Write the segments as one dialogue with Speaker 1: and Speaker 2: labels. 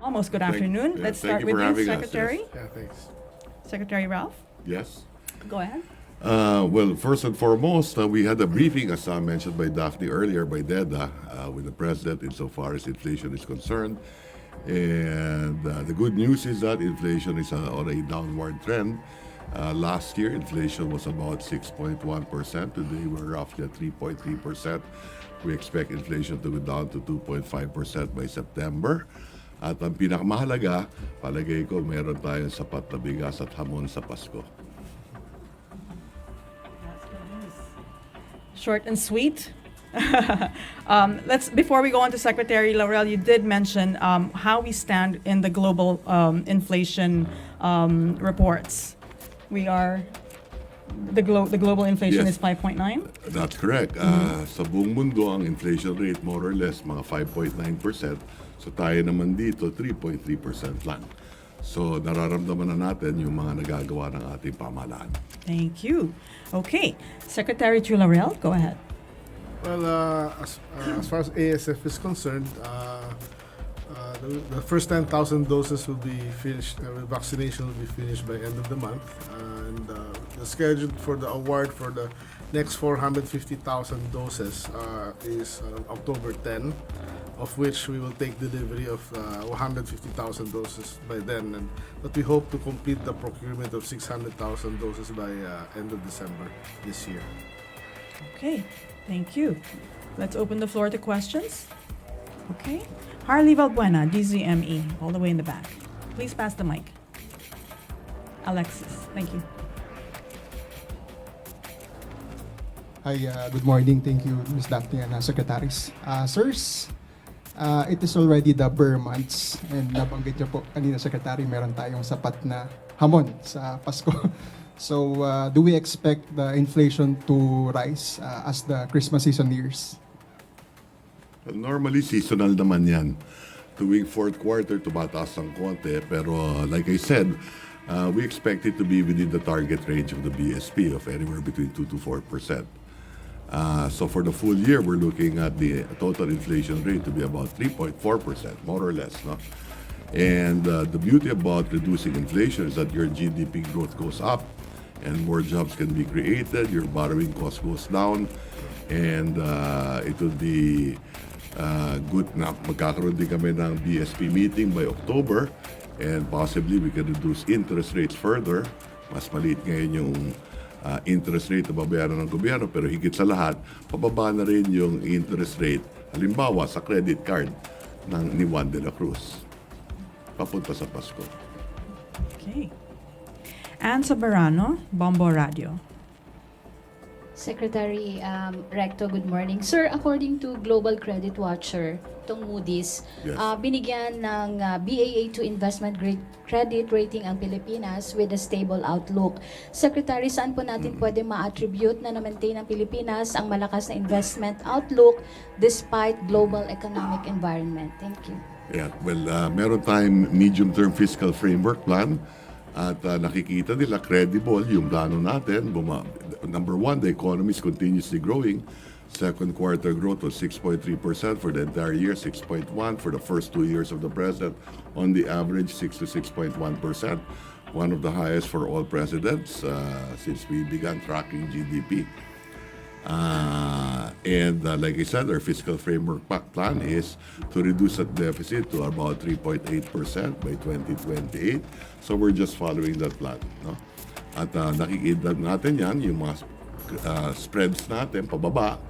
Speaker 1: Almost good afternoon. Let's start with you, Secretary.
Speaker 2: Yeah, thanks.
Speaker 1: Secretary Ralph,
Speaker 3: Yes.
Speaker 1: go ahead.
Speaker 3: Well, first and foremost, we had a briefing, as mentioned by Daphne earlier, by DEDA, with the President insofar as inflation is concerned. And the good news is that inflation is on a downward trend. Last year, inflation was about 6.1%. Today, we're roughly at 3.3%. We expect inflation to go down to 2.5% by September. At ang pinakamahalaga, palagay ko, meron tayong sapat na bigas at hamon sa Pasko.
Speaker 1: Short and sweet. Let's before we go on to Secretary Laurel, you did mention how we stand in the global inflation reports. We are the global inflation
Speaker 3: Yes.
Speaker 1: is 5.9.
Speaker 3: That's correct. Sa buong mundo, ang inflation rate more or less mga 5.9%. So tayo naman dito, 3.3% lang. So nararamdaman na natin yung mga nagagawa ng ating pamahalaan.
Speaker 1: Thank you. Okay, Secretary Laurel, go ahead.
Speaker 2: Well, as far as ASF is concerned, the first 10,000 doses will be finished, vaccination will be finished by end of the month. And the schedule for the award for the next 450,000 doses is October 10, of which we will take delivery of 150,000 doses by then. But we hope to complete the procurement of 600,000 doses by end of December this year.
Speaker 1: Okay, thank you. Let's open the floor to questions. Okay, Harley Valbuena, DZME, all the way in the back. Please pass the mic. Alexis, thank you.
Speaker 4: Hi, good morning. Thank you, Ms. Daphne and secretaries. Sirs, it is already the Burr months and nabanggit niyo po kanina, Secretary, meron tayong sapat na hamon sa Pasko. So, do we expect the inflation to rise as the Christmas season nears?
Speaker 3: Well, normally, seasonal naman yan. Tuwing fourth quarter, tumataas ng konti. Pero like I said, we expect it to be within the target range of the BSP of anywhere between 2 to 4%. So for the full year, we're looking at the total inflation rate to be about 3.4%, more or less. No? And the beauty about reducing inflation is that your GDP growth goes up and more jobs can be created, your borrowing cost goes down, and it will be good na magkakaroon din kami ng BSP meeting by October, and possibly we can reduce interest rates further. Mas maliit ngayon yung interest rate na babayaran ng gobyerno, pero higit sa lahat, pababa na rin yung interest rate, halimbawa sa credit card ni Juan de la Cruz, papunta sa Pasko.
Speaker 1: Okay. Ann Soberano, Bombo Radio.
Speaker 5: Secretary Recto, good morning. Sir, according to Global Credit Watcher, itong Moody's,
Speaker 3: Yes.
Speaker 5: binigyan ng Baa2 investment grade credit rating ang Pilipinas with a stable outlook. Secretary, saan po natin pwede ma-attribute na na-maintain ng Pilipinas ang malakas na investment outlook despite global economic environment? Thank you.
Speaker 3: Yeah, well, meron tayong medium-term fiscal framework plan at nakikita nila credible yung plano natin. Number one, the economy is continuously growing. Second quarter growth was 6.3% for the entire year, 6.1% for the first 2 years of the president. On the average, 6 to 6.1%. One of the highest for all presidents since we began tracking GDP. And like I said, our fiscal framework plan is to reduce that deficit to about 3.8% by 2028. So we're just following that plan. No? At nakikita natin yan, yung mga spreads natin pababa.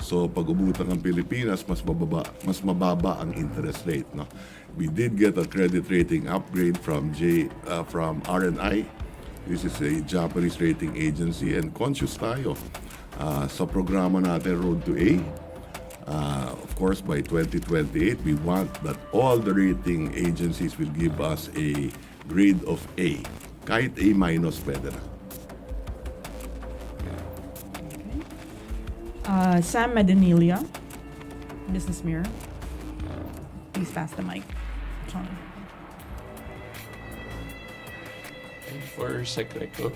Speaker 3: So pag umutang ang Pilipinas, mas mababa ang interest rate. No? We did get a credit rating upgrade from RNI. This is a Japanese rating agency, and conscious tayo sa programa natin Road to A. Of course, by 2028, we want that all the rating agencies will give us a grade of A. Kahit A minus pwede na.
Speaker 1: Sam Medinilia, Business Mirror. Please pass the mic. Sean.
Speaker 6: For Sec.Ralph.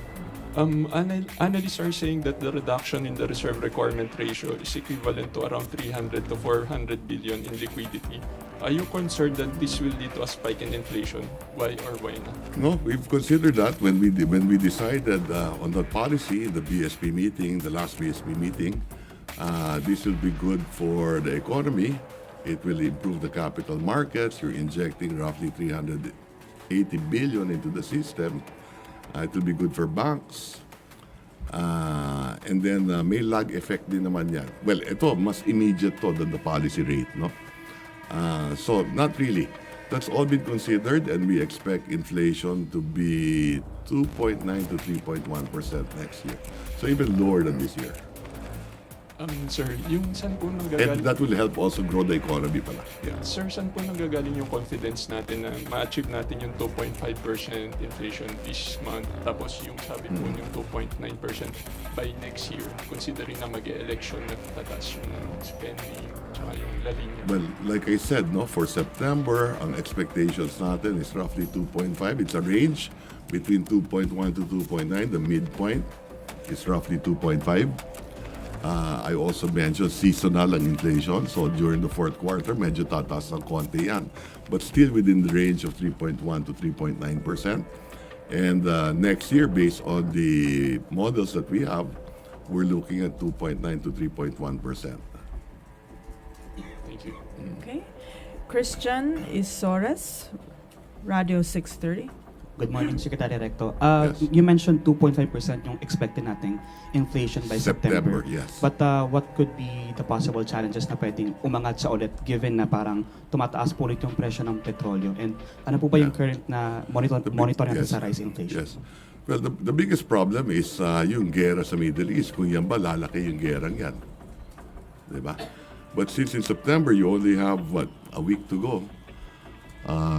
Speaker 6: Analysts are saying that the reduction in the reserve requirement ratio is equivalent to around 300 to 400 billion in liquidity Are you concerned that this will lead to a spike in inflation? Why or why not?
Speaker 3: No, we've considered that when we decided on that policy, the BSP meeting, the last BSP meeting. This will be good for the economy. It will improve the capital markets. You're injecting roughly 380 billion into the system. It will be good for banks. And then may lag effect din naman yan. Well, ito, mas immediate to than the policy rate, no? So, not really. That's all been considered, and we expect inflation to be 2.9 to 3.1% next year. So, even lower than this year.
Speaker 6: Sir, yung saan po
Speaker 3: And
Speaker 6: nanggagaling?
Speaker 3: that will help also grow the economy pala. Yeah.
Speaker 6: Sir, saan po nanggagaling yung confidence natin na ma-achieve natin yung 2.5% inflation this month, tapos yung sabi po yung 2.9% by next year, considering na mag-election na tataas yung spending tsaka yung La Línea?
Speaker 3: Well, like I said, no, for September, ang expectations natin is roughly 2.5. It's a range between 2.1 to 2.9. The midpoint is roughly 2.5. I also mentioned seasonal ang inflation. So during the fourth quarter, medyo tataas ng konti yan. But still within the range of 3.1 to 3.9%. And next year, based on the models that we have, we're looking at 2.9 to 3.1%.
Speaker 6: Thank you.
Speaker 1: Okay. Christian Isores, Radio 630.
Speaker 7: Good morning, Secretary Recto.
Speaker 3: Yes.
Speaker 7: You mentioned 2.5% yung expected nating inflation by September.
Speaker 3: Yes.
Speaker 7: But what could be the possible challenges na pwedeng umangat sa ulit given na parang tumataas po ulit yung presyo ng petrolyo? And ano po ba yung current na monitor natin sa rise inflation?
Speaker 3: Yes. Well, the biggest problem is yung gera sa Middle East. Kung yan ba, lalaki yung gerang yan. Diba? But since in September, you only have, a week to go.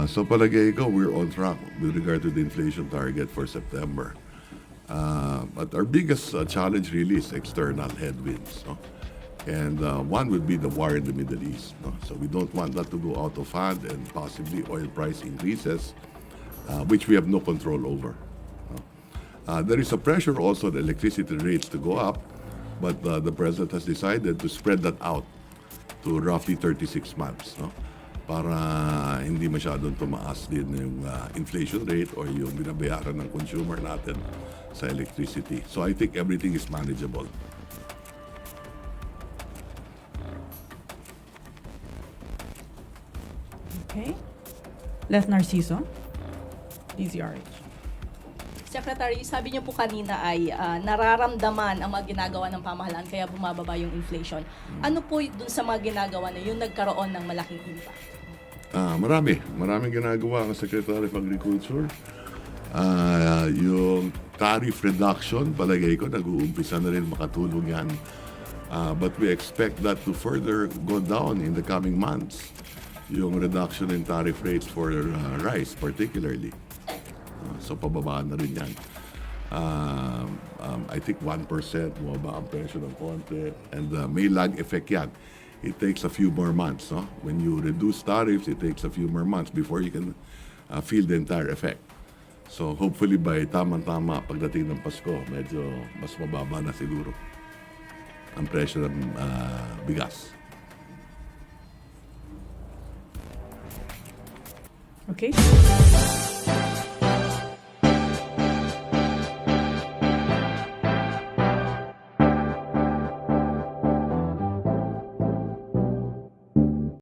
Speaker 3: So palagay ko, we're on track with regard to the inflation target for September. But our biggest challenge really is external headwinds. No? And one would be the war in the Middle East. No? So we don't want that to go out of hand and possibly oil price increases, which we have no control over. No? There is a pressure also on electricity rates to go up, but the President has decided to spread that out to roughly 36 months. No? Para hindi masyadong tumaas din yung inflation rate or yung binabayaran ng consumer natin sa electricity. So I think everything is manageable.
Speaker 1: Okay. Left Narciso, DZRH.
Speaker 8: Secretary, sabi niyo po kanina ay nararamdaman ang mga ginagawa ng pamahalaan kaya bumababa yung inflation. Ano po dun sa mga ginagawa na yung nagkaroon ng malaking impact?
Speaker 3: Maraming ginagawa ang Secretary of Agriculture. Yung tariff reduction, palagay ko, nag-uumpisa na rin makatulong yan. But we expect that to further go down in the coming months. Yung reduction in tariff rates for rice particularly. So pababaan na rin yan. I think 1% bumaba ang presyo ng konti. And may lag effect yan. It takes a few more months. No? When you reduce tariffs, it takes a few more months before you can feel the entire effect. So hopefully by tama-tama pagdating ng Pasko, medyo mas mababa na siguro ang presyo ng bigas.
Speaker 1: Okay.